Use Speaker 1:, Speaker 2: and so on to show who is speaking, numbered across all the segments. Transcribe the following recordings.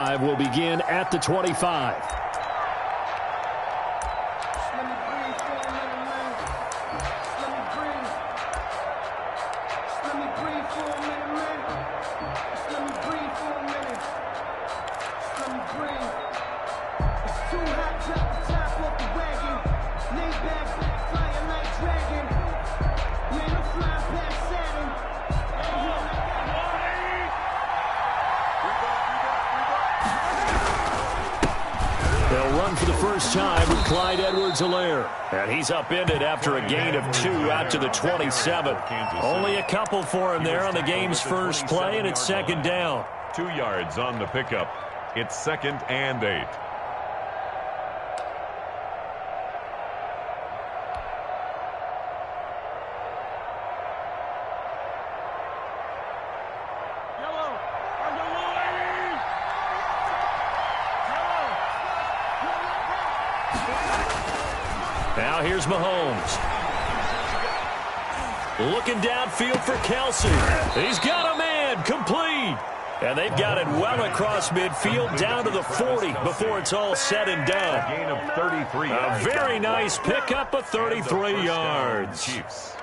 Speaker 1: Will begin at the 25. For the first time with Clyde Edwards-Helaire. And he's upended after a gain of 2 out to the 27. Only a couple for him there on the game's first play, and it's second down.
Speaker 2: 2 yards on the pickup. It's 2nd and 8.
Speaker 1: Now here's Mahomes. Looking downfield for Kelsey. He's got a man, complete. And they've got it well across midfield down to the 40 before it's all said and done.
Speaker 2: A gain of 33.
Speaker 1: A very nice pickup of 33 yards.
Speaker 2: Chiefs.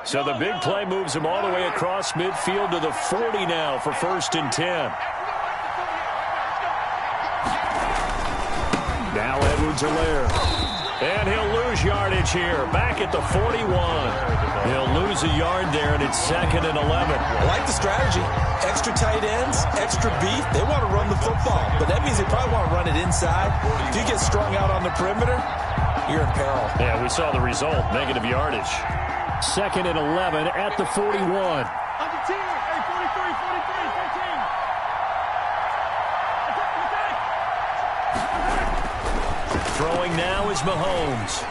Speaker 1: So the big play moves him all the way across midfield to the 40 now for 1st and 10. Now Edwards-Helaire. And he'll lose yardage here. Back at the 41. He'll lose a yard there, and it's 2nd and 11.
Speaker 3: I like the strategy. Extra tight ends, extra beef. They want to run the football, but that means they probably want to run it inside. If you get strung out on the perimeter, you're in peril.
Speaker 1: Yeah, we saw the result. Negative yardage. 2nd and 11 at the 41. Throwing now is Mahomes.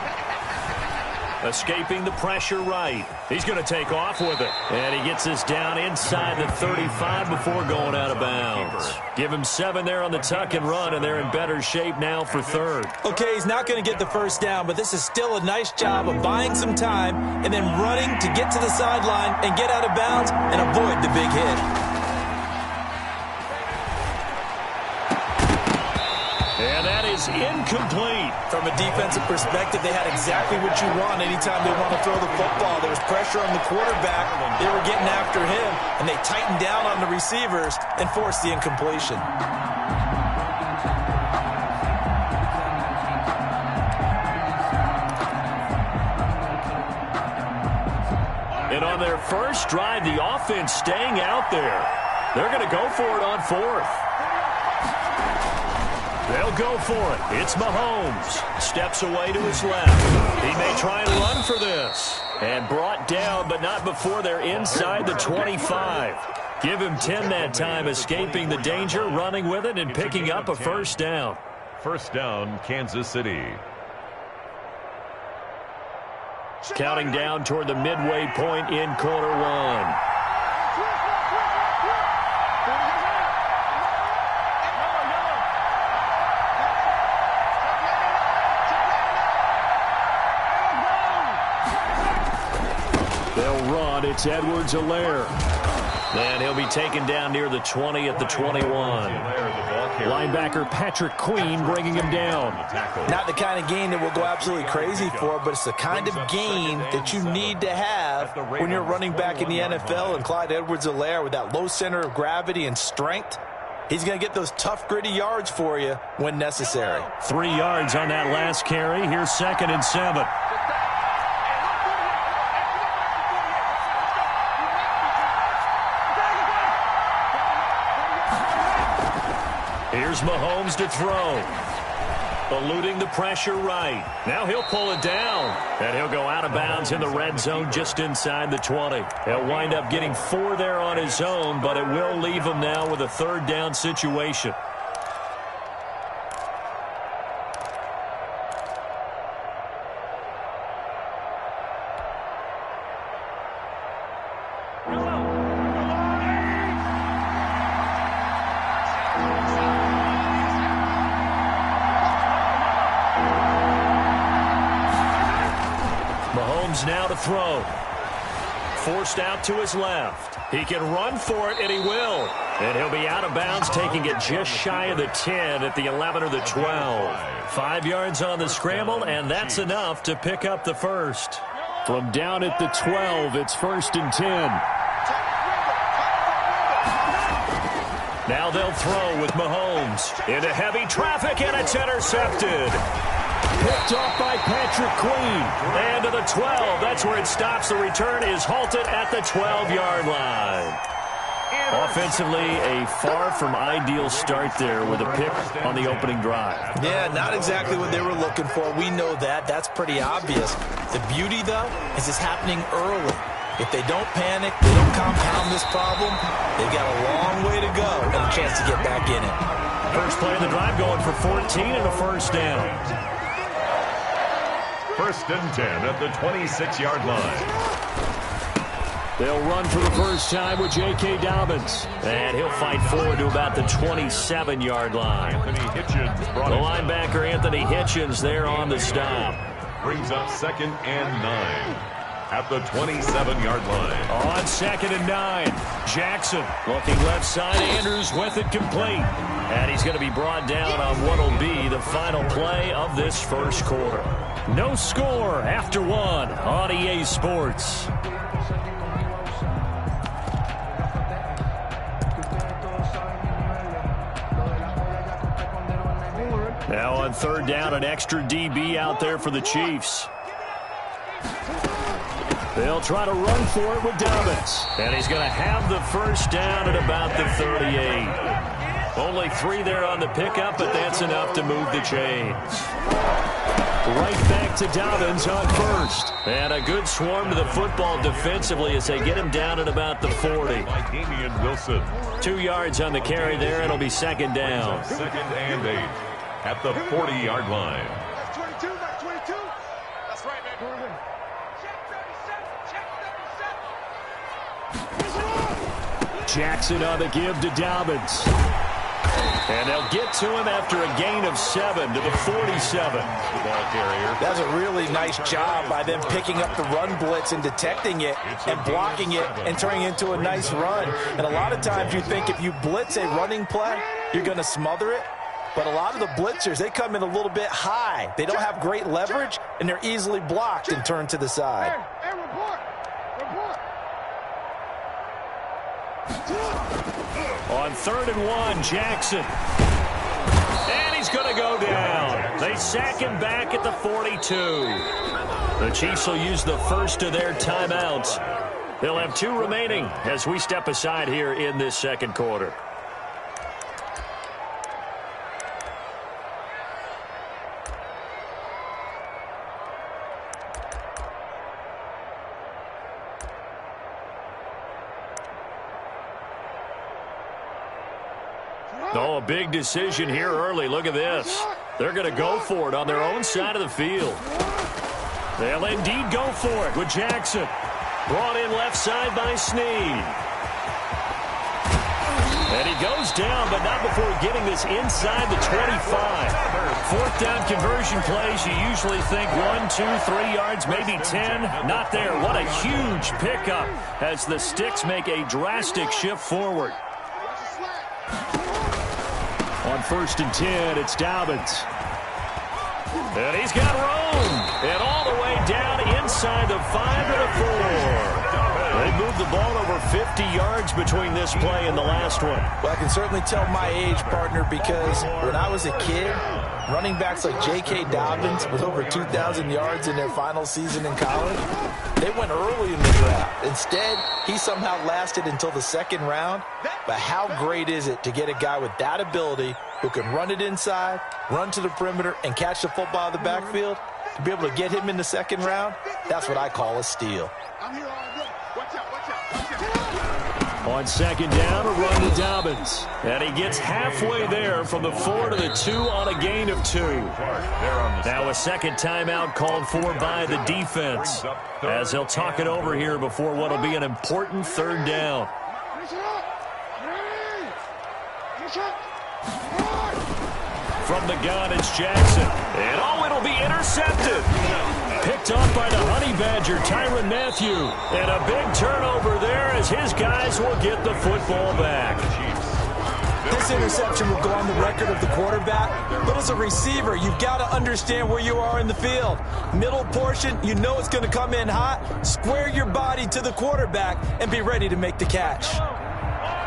Speaker 1: Escaping the pressure right. He's going to take off with it. And he gets this down inside the 35 before going out of bounds. Give him 7 there on the tuck and run, and they're in better shape now for 3rd.
Speaker 3: Okay, he's not going to get the first down, but this is still a nice job of buying some time and then running to get to the sideline and get out of bounds and avoid the big hit.
Speaker 1: And that is incomplete.
Speaker 3: From a defensive perspective, they had exactly what you want anytime they want to throw the football. There was pressure on the quarterback. They were getting after him, and they tightened down on the receivers and forced the incompletion.
Speaker 1: And on their first drive, the offense staying out there. They're going to go for it on 4th. They'll go for it. It's Mahomes. Steps away to his left. He may try and run for this. And brought down, but not before they're inside the 25. Give him 10 that time, escaping the danger, running with it, and picking up a 1st down.
Speaker 2: 1st down, Kansas City.
Speaker 1: Counting down toward the midway point in quarter 1. It's Edwards-Helaire. And he'll be taken down near the 20 at the 21. Linebacker Patrick Queen bringing him down.
Speaker 3: Not the kind of gain that we'll go absolutely crazy for, but it's the kind of gain that you need to have when you're running back in the NFL. And Clyde Edwards-Helaire, with that low center of gravity and strength, he's going to get those tough, gritty yards for you when necessary.
Speaker 1: 3 yards on that last carry. Here's 2nd and 7. Here's Mahomes to throw. Eluding the pressure right. Now he'll pull it down. And he'll go out of bounds in the red zone just inside the 20. He'll wind up getting 4 there on his own, but it will leave him now with a 3rd down situation. Now to to throw. Forced out to his left. He can run for it, and he will. And he'll be out of bounds, taking it just shy of the 10 at the 11 or the 12. 5 yards on the scramble, and that's enough to pick up the first. From down at the 12, it's 1st and 10. Now they'll throw with Mahomes. Into heavy traffic, and it's intercepted. Picked off by Patrick Queen. And to the 12. That's where it stops. The return is halted at the 12-yard line. Offensively, a far from ideal start there with a pick on the opening drive.
Speaker 3: Yeah, not exactly what they were looking for. We know that. That's pretty obvious. The beauty, though, is it's happening early. If they don't panic, they don't compound this problem, they've got a long way to go and a chance to get back in it.
Speaker 1: First play of the drive going for 14 and a first down.
Speaker 2: 1st and 10 at the 26-yard line.
Speaker 1: They'll run for the first time with J.K. Dobbins. And he'll fight forward to about the 27-yard line.
Speaker 2: Anthony Hitchens
Speaker 1: The linebacker Anthony Hitchens there on the stop.
Speaker 2: Brings up 2nd and 9 at the 27-yard line.
Speaker 1: On 2nd and 9, Jackson looking left side. Andrews with it complete. And he's going to be brought down on what will be the final play of this first quarter. No score after 1 on EA Sports. Now on 3rd down, an extra DB out there for the Chiefs. They'll try to run for it with Dobbins. And he's going to have the first down at about the 38. Only 3 there on the pickup, but that's enough to move the chains. Right back to Dobbins on 1st. And a good swarm to the football defensively as they get him down at about the 40.
Speaker 2: By Damian Wilson.
Speaker 1: 2 yards on the carry there. It'll be 2nd down.
Speaker 2: 2nd and 8 at the 40-yard line.
Speaker 4: That's 22. That's 22. That's right, man.
Speaker 1: Jackson on the give to Dobbins. And they'll get to him after a gain of 7 to the 47. The ball carrier.
Speaker 3: That's a really nice job by them picking up the run blitz and detecting it and blocking it and turning it into a nice run. And a lot of times you think if you blitz a running play, you're going to smother it. But a lot of the blitzers, they come in a little bit high. They don't have great leverage, and they're easily blocked and turned to the side.
Speaker 4: Hey, report.
Speaker 1: On 3rd and 1, Jackson. And he's going to go down. They sack him back at the 42. The Chiefs will use the first of their timeouts. They'll have 2 remaining as we step aside here in this second quarter. Oh, a big decision here early. Look at this. They're going to go for it on their own side of the field. They'll indeed go for it with Jackson. Brought in left side by Snead. And he goes down, but not before getting this inside the 25. 4th down conversion plays, you usually think 1, 2, 3 yards, maybe 10. Not there. What a huge pickup as the Sticks make a drastic shift forward. On 1st and 10, it's Dobbins. And he's got room. And all the way down inside the 5 to the 4. They moved the ball over 50 yards between this play and the last one.
Speaker 3: Well, I can certainly tell my age, partner, because when I was a kid, running backs like J.K. Dobbins with over 2,000 yards in their final season in college, they went early in the draft. Instead, he somehow lasted until the 2nd round. But how great is it to get a guy with that ability who can run it inside, run to the perimeter, and catch the football in the backfield? To be able to get him in the 2nd round, that's what I call a steal.
Speaker 4: I'm here all day. Watch out, watch out, watch out.
Speaker 1: On 2nd down, a run to Dobbins. And he gets halfway there from the 4 to the 2 on a gain of 2. Now a 2nd timeout called for by the defense as they'll talk it over here before what will be an important 3rd down. From the gun, it's Jackson. And it'll be intercepted. Picked off by the Honey Badger, Tyrann Mathieu. And a big turnover there as his guys will get the football back.
Speaker 3: This interception will go on the record of the quarterback, but as a receiver, you've got to understand where you are in the field. Middle portion, you know it's going to come in hot. Square your body to the quarterback and be ready to make the catch.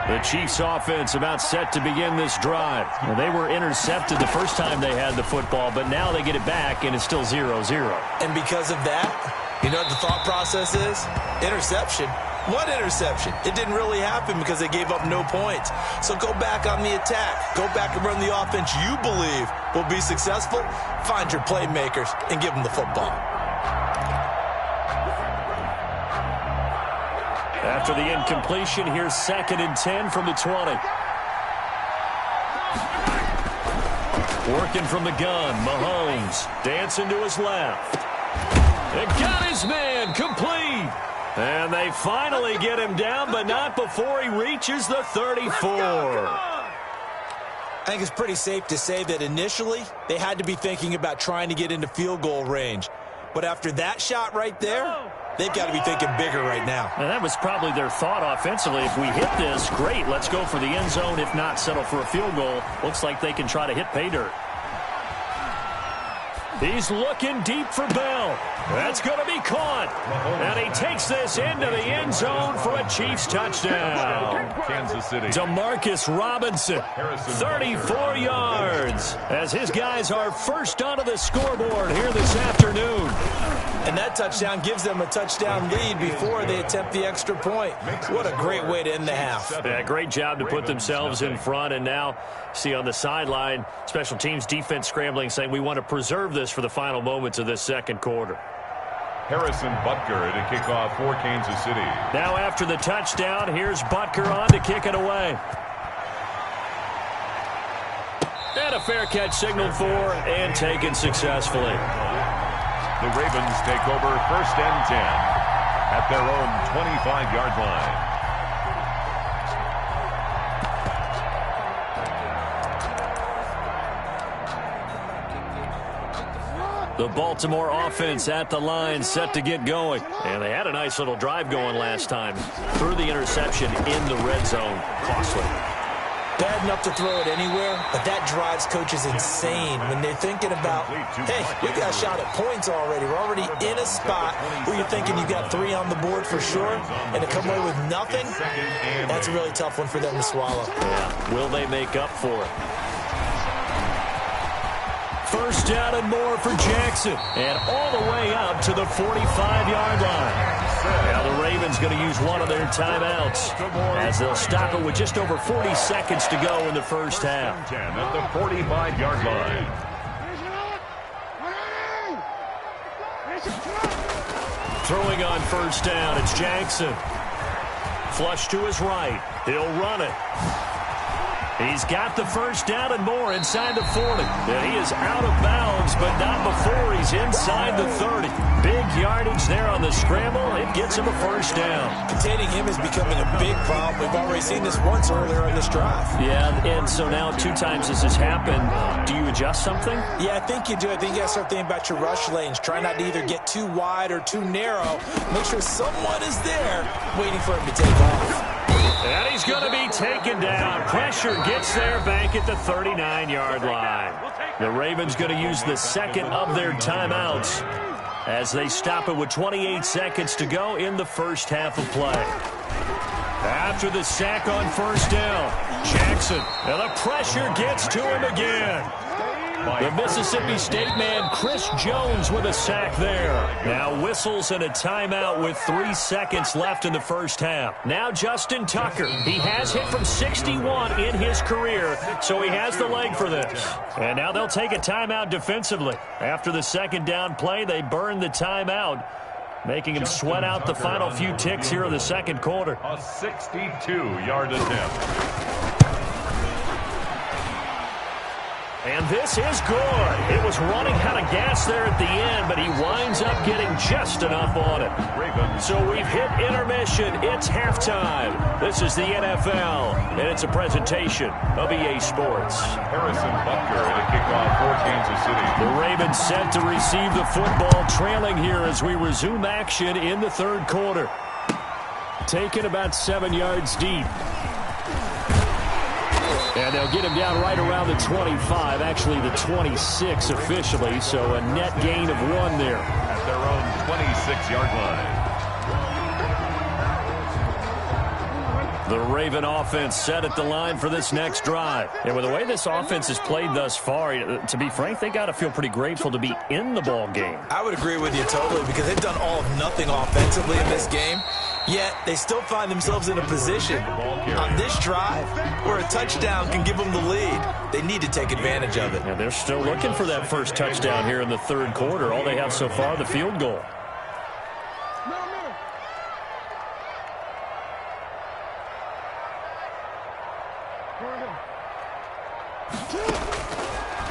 Speaker 1: The Chiefs offense about set to begin this drive. Well, they were intercepted the first time they had the football, but now they get it back, and it's still 0-0.
Speaker 3: And because of that, you know what the thought process is? Interception. What interception? It didn't really happen because they gave up no points. So go back on the attack. Go back and run the offense you believe will be successful. Find your playmakers and give them the football.
Speaker 1: After the incompletion, here's 2nd and 10 from the 20. Working from the gun, Mahomes dancing to his left. And got his man complete. And they finally get him down, but not before he reaches the 34.
Speaker 3: I think it's pretty safe to say that initially they had to be thinking about trying to get into field goal range. But after that shot right there, they've got to be thinking bigger right now.
Speaker 1: And that was probably their thought offensively. If we hit this, great, let's go for the end zone. If not, settle for a field goal. Looks like they can try to hit pay dirt. He's looking deep for Bell. That's going to be caught. And he takes this into the end zone for a Chiefs touchdown.
Speaker 2: Kansas City.
Speaker 1: Demarcus Robinson, 34 yards, as his guys are first onto the scoreboard here this afternoon.
Speaker 3: And that touchdown gives them a touchdown lead before they attempt the extra point. What a great way to end the half.
Speaker 1: Yeah, great job to put themselves in front. And now, see on the sideline, special teams defense scrambling, saying we want to preserve this for the final moments of this second quarter.
Speaker 2: Harrison Butker to kick off for Kansas City.
Speaker 1: Now after the touchdown, here's Butker on to kick it away. And a fair catch signaled for and taken successfully.
Speaker 2: The Ravens take over 1st and 10 at their own 25-yard line.
Speaker 1: The Baltimore offense at the line, set to get going. And they had a nice little drive going last time. Threw the interception in the red zone. Costly.
Speaker 3: Bad enough to throw it anywhere, but that drives coaches insane when they're thinking about, hey, we got a shot at points already. We're already in a spot where you're thinking you got 3 on the board for sure, and to come away with nothing, that's a really tough one for them to swallow.
Speaker 1: Yeah, will they make up for it? First down and more for Jackson, and all the way up to the 45-yard line. Now the Ravens going to use one of their timeouts as they'll stop it with just over 40 seconds to go in the first half.
Speaker 2: 10 at the 45-yard line.
Speaker 1: Throwing on first down, it's Jackson. Flush to his right. He'll run it. He's got the first down and more inside the 40. And he is out of bounds, but not before he's inside the 30. Big yardage there on the scramble. It gets him a first down.
Speaker 3: Containing him is becoming a big problem. We've already seen this once earlier in this drive.
Speaker 1: Yeah, and so now 2 times this has happened. Do you adjust something?
Speaker 3: Yeah, I think you do. I think you got to start thinking about your rush lanes. Try not to either get too wide or too narrow. Make sure someone is there waiting for him to take off.
Speaker 1: And he's going to be taken down. Pressure gets there back at the 39-yard line. The Ravens going to use the second of their timeouts as they stop it with 28 seconds to go in the first half of play. After the sack on first down, Jackson, and the pressure gets to him again. The Mississippi State man, Chris Jones, with a sack there. Now whistles and a timeout with 3 seconds left in the first half. Now Justin Tucker. He has hit from 61 in his career, so he has the leg for this. And now they'll take a timeout defensively. After the second down play, they burn the timeout, making him sweat out the final few ticks here in the second quarter.
Speaker 2: A 62-yard attempt.
Speaker 1: And this is good. It was running out of gas there at the end, but he winds up getting just enough on it. So we've hit intermission. It's halftime. This is the NFL, and it's a presentation of EA Sports.
Speaker 2: Harrison Butker at a kickoff for Kansas City.
Speaker 1: The Ravens set to receive the football, trailing here as we resume action in the third quarter. Taken about 7 yards deep. And they'll get him down right around the 25, actually the 26 officially, so a net gain of 1 there.
Speaker 2: At their own 26-yard line.
Speaker 1: The Raven offense set at the line for this next drive. And with the way this offense has played thus far, to be frank, they got to feel pretty grateful to be in the ball game.
Speaker 3: I would agree with you totally because they've done all of nothing offensively in this game. Yet, they still find themselves in a position on this drive where a touchdown can give them the lead. They need to take advantage of it.
Speaker 1: And they're still looking for that first touchdown here in the third quarter. All they have so far, the field goal.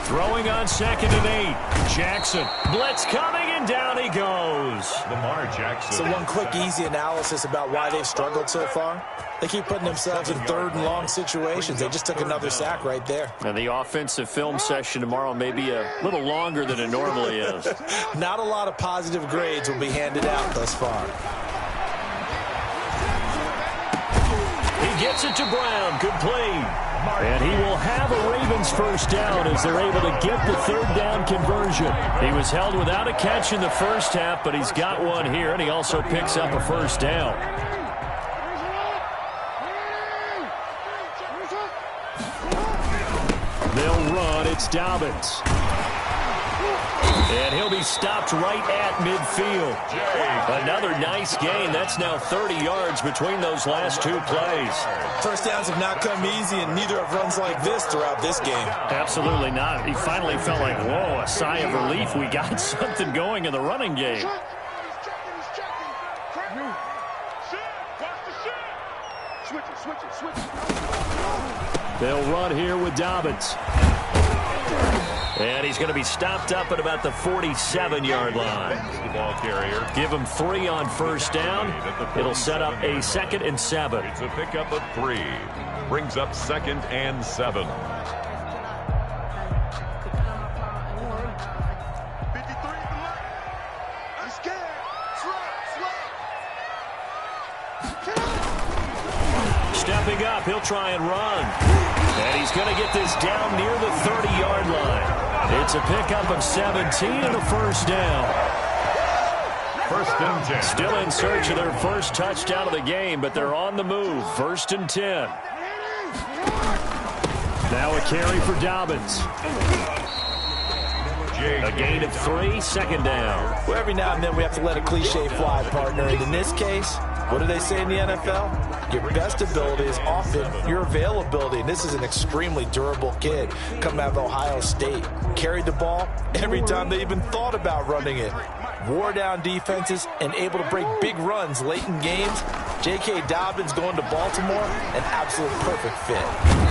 Speaker 1: Throwing on 2nd and 8. Jackson. Blitz coming, and down he goes.
Speaker 2: Lamar Jackson.
Speaker 3: So one quick, easy analysis about why they've struggled so far. They keep putting themselves in 3rd and long situations. They just took another sack right there.
Speaker 1: And the offensive film session tomorrow may be a little longer than it normally is.
Speaker 3: Not a lot of positive grades will be handed out thus far.
Speaker 1: He gets it to Brown. Good play. And he will have a Ravens first down as they're able to get the 3rd down conversion. He was held without a catch in the first half, but he's got one here, and he also picks up a first down. They'll run. It's Dobbins. And he'll be stopped right at midfield. Another nice gain. That's now 30 yards between those last 2 plays.
Speaker 3: First downs have not come easy, and neither have runs like this throughout this game.
Speaker 1: Absolutely not. He finally felt like, whoa, a sigh of relief. We got something going in the running game. They'll run here with Dobbins. And he's going to be stopped up at about the 47-yard line.
Speaker 2: The ball carrier.
Speaker 1: Give him 3 on first down. It'll set up a 2nd and 7.
Speaker 2: It's a pickup of 3. Brings up 2nd and 7.
Speaker 4: 53. I'm scared.
Speaker 1: Stepping up, he'll try and run. And he's going to get this down near the 30-yard line. It's a pickup of 17 and a first down.
Speaker 2: 1st and 10.
Speaker 1: Still in search of their first touchdown of the game, but they're on the move. 1st and 10. Now a carry for Dobbins. A gain of 3, 2nd down.
Speaker 3: Well, every now and then we have to let a cliche fly, partner. And in this case, what do they say in the NFL? Your best ability is often your availability. And this is an extremely durable kid coming out of Ohio State. Carried the ball every time they even thought about running it. Wore down defenses and able to break big runs late in games. J.K. Dobbins going to Baltimore, an absolute perfect fit.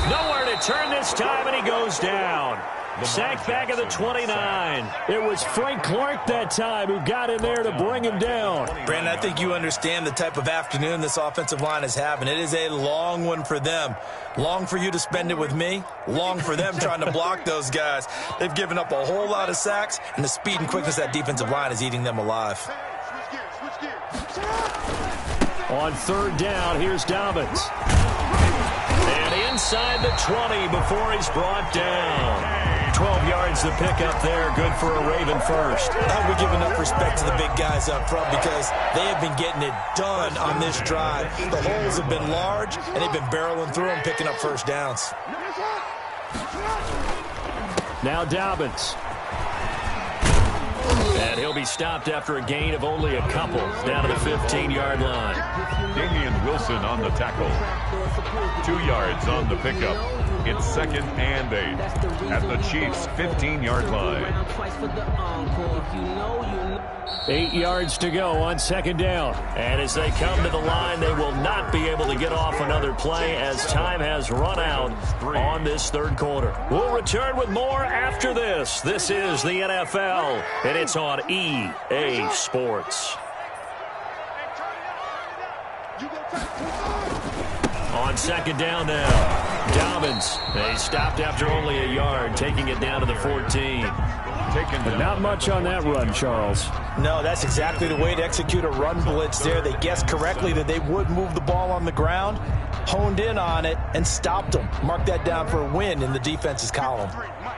Speaker 1: Nowhere to turn this time, and he goes down. Sacked back at the 29. It was Frank Clark that time who got in there to bring him down.
Speaker 3: Brandon, I think you understand the type of afternoon this offensive line is having. It is a long one for them. Long for you to spend it with me. Long for them trying to block those guys. They've given up a whole lot of sacks, and the speed and quickness of that defensive line is eating them alive.
Speaker 1: On 3rd down, here's Dobbins. And inside the 20 before he's brought down. 12 yards to pick up there. Good for a Raven first.
Speaker 3: We give enough respect to the big guys up front because they have been getting it done on this drive. The holes have been large, and they've been barreling through them, picking up first downs.
Speaker 1: Now Dobbins. And he'll be stopped after a gain of only a couple. Down to the 15-yard line.
Speaker 2: Damian Wilson on the tackle. 2 yards on the pickup. It's 2nd and 8 at the Chiefs' 15-yard line.
Speaker 1: 8 yards to go on 2nd down. And as they come to the line, they will not be able to get off another play as time has run out on this 3rd quarter. We'll return with more after this. This is the NFL, and it's on EA Sports. On 2nd down now, Dobbins. They stopped after only a yard, taking it down to the 14.
Speaker 5: But not much on that run, Charles.
Speaker 3: No, that's exactly the way to execute a run blitz there. They guessed correctly that they would move the ball on the ground, honed in on it, and stopped them. Mark that down for a win in the defense's column.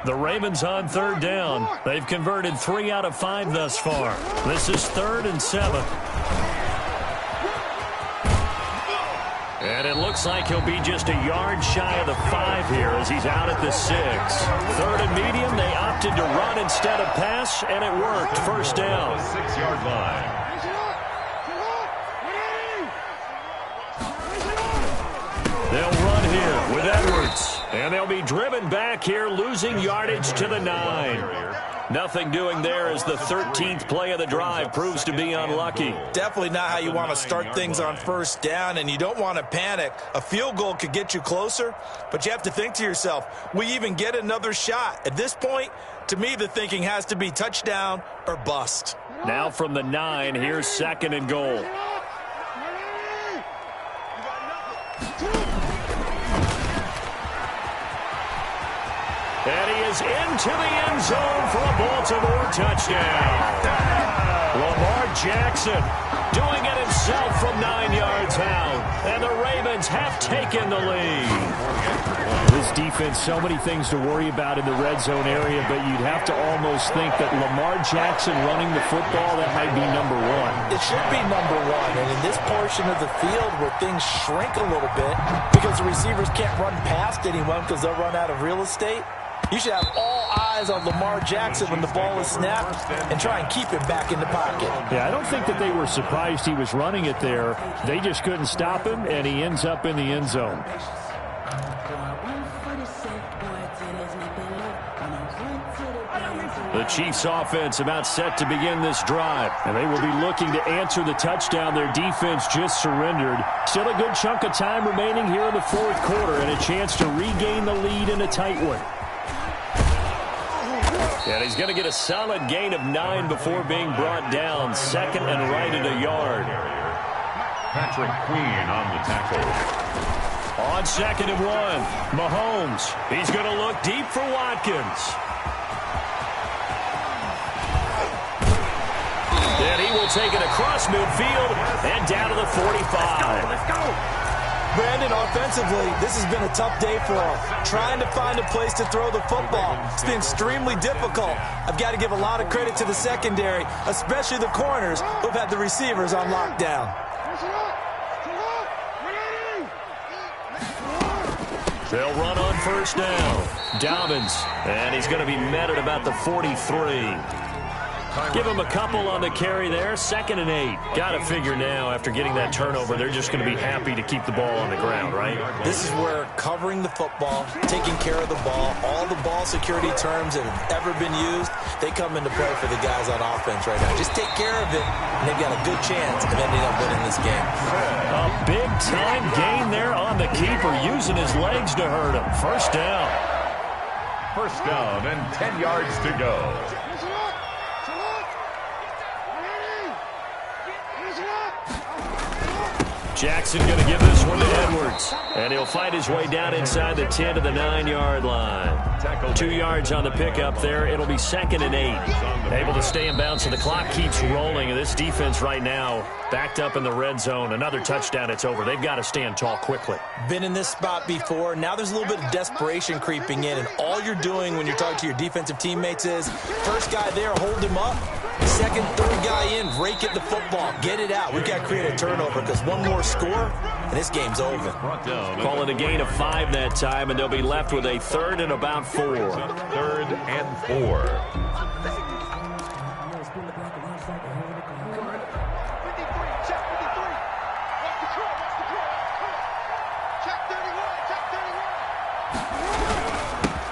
Speaker 1: The Ravens on 3rd down. They've converted 3 out of 5 thus far. This is 3rd and 7. And it looks like he'll be just a yard shy of the 5 here as he's out at the 6. 3rd and medium, they opted to run instead of pass, and it worked. 1st down.
Speaker 2: 6-yard line.
Speaker 1: They'll run here with Edwards. And they'll be driven back here, losing yardage to the 9. Nothing doing there as the 13th play of the drive proves to be unlucky.
Speaker 3: Definitely not how you want to start things on 1st down, and you don't want to panic. A field goal could get you closer, but you have to think to yourself, will you even get another shot? At this point, to me, the thinking has to be touchdown or bust.
Speaker 1: Now from the 9, here's 2nd and goal. And he is into the end zone for a Baltimore touchdown. Lamar Jackson doing it himself from 9 yards out. And the Ravens have taken the lead.
Speaker 5: This defense, so many things to worry about in the red zone area, but you'd have to almost think that Lamar Jackson running the football, that might be number 1.
Speaker 3: It should be number 1. And in this portion of the field where things shrink a little bit because the receivers can't run past anyone because they'll run out of real estate, you should have all eyes on Lamar Jackson when the ball is snapped and try and keep him back in the pocket.
Speaker 5: Yeah, I don't think that they were surprised he was running it there. They just couldn't stop him, and he ends up in the end zone.
Speaker 1: The Chiefs offense about set to begin this drive, and they will be looking to answer the touchdown their defense just surrendered. Still a good chunk of time remaining here in the 4th quarter and a chance to regain the lead in a tight one. And he's going to get a solid gain of 9 before being brought down. 2nd and right at a yard.
Speaker 2: Patrick Queen on the tackle.
Speaker 1: On 2nd and 1, Mahomes. He's going to look deep for Watkins. And he will take it across midfield and down to the 45.
Speaker 3: Let's go. Brandon, offensively, this has been a tough day for him. Trying to find a place to throw the football. It's been extremely difficult. I've got to give a lot of credit to the secondary, especially the corners who've had the receivers on lockdown.
Speaker 1: They'll run on 1st down. Dobbins, and he's going to be met at about the 43. Give him a couple on the carry there. 2nd and 8. Got to figure now, after getting that turnover, they're just going to be happy to keep the ball on the ground, right?
Speaker 3: This is where covering the football, taking care of the ball, all the ball security terms that have ever been used, they come into play for the guys on offense right now. Just take care of it, and they've got a good chance of ending up winning this game.
Speaker 1: A big-time gain there on the keeper, using his legs to hurt him. 1st down.
Speaker 2: 1st down and 10 yards to go.
Speaker 1: Jackson going to give this one to Edwards. And he'll fight his way down inside the 10 to the 9-yard line. 2 yards on the pickup there. It'll be 2nd and 8. Able to stay in bounds, so the clock keeps rolling. And this defense right now backed up in the red zone. Another touchdown, it's over. They've got to stand tall quickly.
Speaker 3: Been in this spot before. Now there's a little bit of desperation creeping in. And all you're doing when you're talking to your defensive teammates is, first guy there, hold him up. 2nd, 3rd guy in, rake at the football. Get it out. We've got to create a turnover because one more score, and this game's over.
Speaker 1: Call it a gain of 5 that time, and they'll be left with a 3rd and about 4.
Speaker 2: 3rd and 4.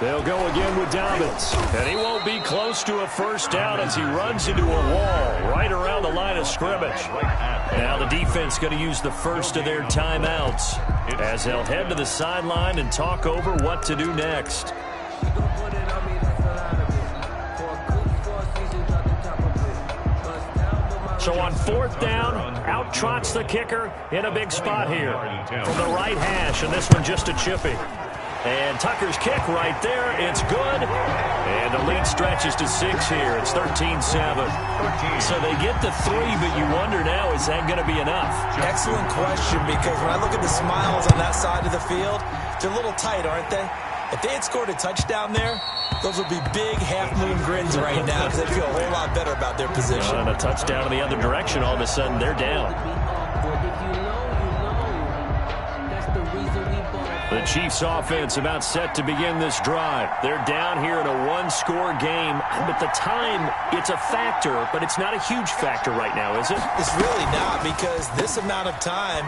Speaker 1: They'll go again with Dobbins. And he won't be close to a first down as he runs into a wall right around the line of scrimmage. Now the defense going to use the first of their timeouts as they'll head to the sideline and talk over what to do next. So on fourth down, out trots the kicker in a big spot here from the right hash, and this one just a chippy. And Tucker's kick right there. It's good. And the lead stretches to 6 here. It's 13-7. So they get the 3, but you wonder now, is that going to be enough?
Speaker 3: Excellent question, because when I look at the smiles on that side of the field, they're a little tight, aren't they? If they had scored a touchdown there, those would be big half-moon grins right now because they feel a whole lot better about their position.
Speaker 1: And a touchdown in the other direction, all of a sudden they're down. The Chiefs offense about set to begin this drive. They're down here in a one-score game. But the time, it's a factor, but it's not a huge factor right now, is it?
Speaker 3: It's really not, because this amount of time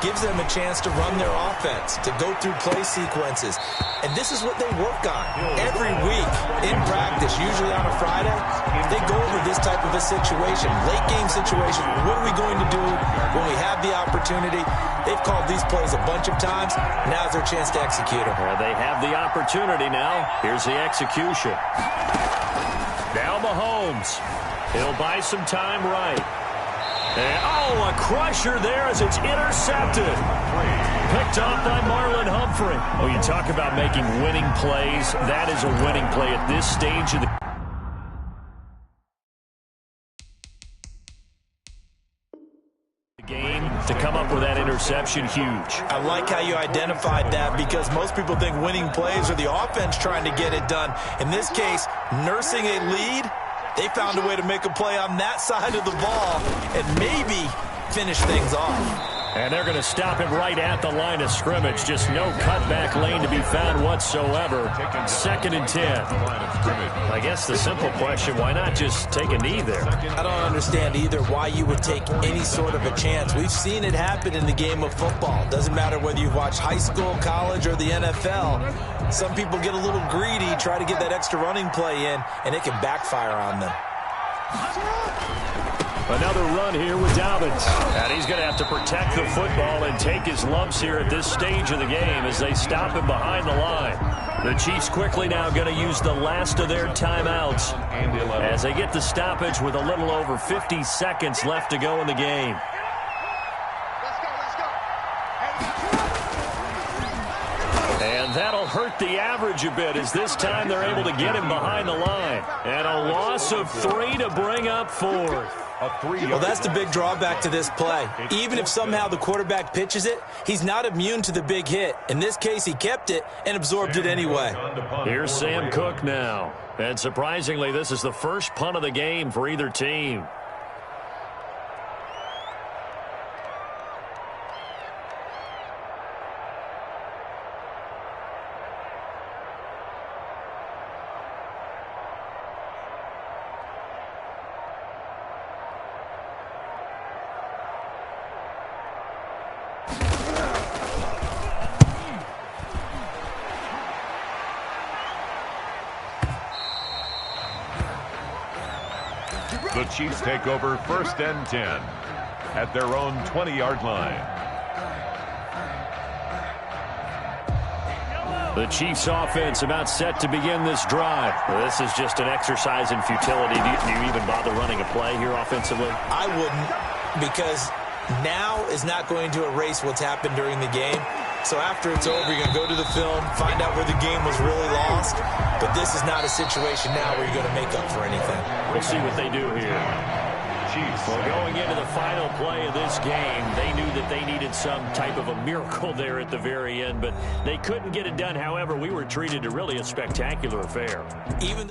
Speaker 3: gives them a chance to run their offense, to go through play sequences. And this is what they work on every week in practice, usually on a Friday. They go over this type of a situation, late-game situation. What are we going to do when we have the opportunity? They've called these plays a bunch of times. Now's their chance to execute them.
Speaker 1: They have the opportunity now. Here's the execution. Now Mahomes. He'll buy some time right. And, oh, a crusher there as it's intercepted. Picked off by Marlon Humphrey. Oh, you talk about making winning plays. That is a winning play at this stage of the game. To come up with that interception, huge.
Speaker 3: I like how you identified that, because most people think winning plays are the offense trying to get it done. In this case, nursing a lead, they found a way to make a play on that side of the ball and maybe finish things off.
Speaker 1: And they're going to stop him right at the line of scrimmage. Just no cutback lane to be found whatsoever. 2nd and 10. I guess the simple question, why not just take a knee there?
Speaker 3: I don't understand either why you would take any sort of a chance. We've seen it happen in the game of football. Doesn't matter whether you've watched high school, college, or the NFL. Some people get a little greedy, try to get that extra running play in, and it can backfire on them.
Speaker 1: Another run here with Dobbins. And he's going to have to protect the football and take his lumps here at this stage of the game as they stop him behind the line. The Chiefs quickly now going to use the last of their timeouts as they get the stoppage with a little over 50 seconds left to go in the game. And that'll hurt the average a bit as this time they're able to get him behind the line. And a loss of 3 to bring up 4.
Speaker 3: Well, that's the big drawback to this play. Even if somehow the quarterback pitches it, he's not immune to the big hit. In this case, he kept it and absorbed it anyway.
Speaker 1: Here's Sam Cook now. And surprisingly, this is the first punt of the game for either team.
Speaker 2: The Chiefs take over 1st and 10 at their own 20-yard line.
Speaker 1: The Chiefs offense about set to begin this drive. This is just an exercise in futility. Do you even bother running a play here offensively?
Speaker 3: I wouldn't, because now is not going to erase what's happened during the game. So after it's over, you're going to go to the film, find out where the game was really lost. But this is not a situation now where you're going to make up for anything.
Speaker 1: We'll see what they do here. Chiefs. Well, going into the final play of this game, they knew that they needed some type of a miracle there at the very end, but they couldn't get it done. However, we were treated to really a spectacular affair.
Speaker 3: Even